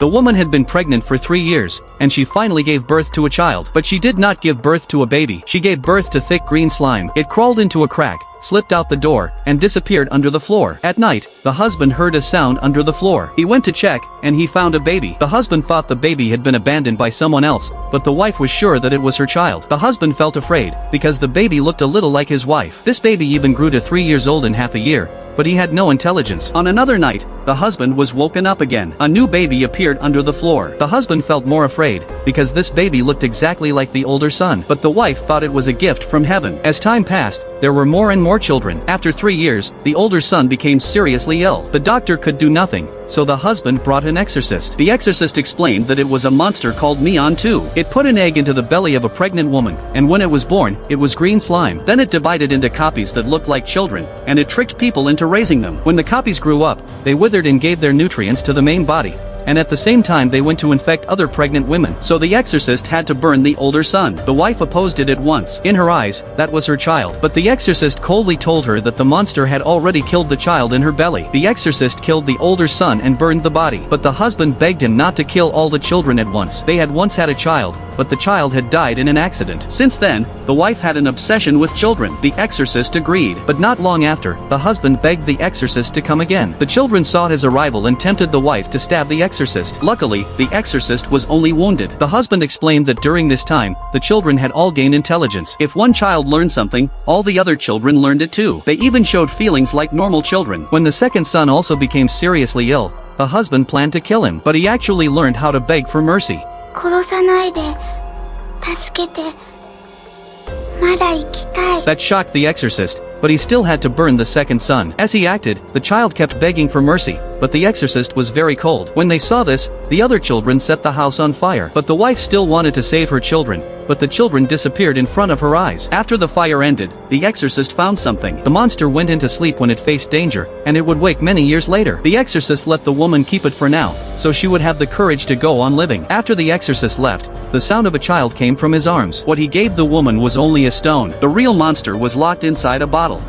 The woman had been pregnant for 3 years, and she finally gave birth to a child. But she did not give birth to a baby. She gave birth to thick green slime. It crawled into a crack, slipped out the door, and disappeared under the floor. At night, the husband heard a sound under the floor. He went to check, and he found a baby. The husband thought the baby had been abandoned by someone else, but the wife was sure that it was her child. The husband felt afraid, because the baby looked a little like his wife. This baby even grew to 3 years old in half a year, but he had no intelligence. On another night, the husband was woken up again. A new baby appeared under the floor. The husband felt more afraid, because this baby looked exactly like the older son. But the wife thought it was a gift from heaven. As time passed, there were more and more children. After 3 years, the older son became seriously ill. The doctor could do nothing, so the husband brought an exorcist. The exorcist explained that it was a monster called Neon 2. It put an egg into the belly of a pregnant woman, and when it was born, it was green slime. Then it divided into copies that looked like children, and it tricked people into raising them. When the copies grew up, they withered and gave their nutrients to the main body, and at the same time they went to infect other pregnant women. So the exorcist had to burn the older son. The wife opposed it at once. In her eyes, that was her child. But the exorcist coldly told her that the monster had already killed the child in her belly. The exorcist killed the older son and burned the body. But the husband begged him not to kill all the children at once. They had once had a child, but the child had died in an accident. Since then, the wife had an obsession with children. The exorcist agreed. But not long after, the husband begged the exorcist to come again. The children saw his arrival and tempted the wife to stab the exorcist. Luckily, the exorcist was only wounded. The husband explained that during this time, the children had all gained intelligence. If one child learned something, all the other children learned it too. They even showed feelings like normal children. When the second son also became seriously ill, the husband planned to kill him, but he actually learned how to beg for mercy. 殺さないで、助けて、まだ生きたい。 That shocked the exorcist, but he still had to burn the second son. As he acted, the child kept begging for mercy, but the exorcist was very cold. When they saw this, the other children set the house on fire. But the wife still wanted to save her children, but the children disappeared in front of her eyes. After the fire ended, the exorcist found something. The monster went into sleep when it faced danger, and it would wake many years later. The exorcist let the woman keep it for now, so she would have the courage to go on living. After the exorcist left, the sound of a child came from his arms. What he gave the woman was only a stone. The real monster was locked inside a bottle.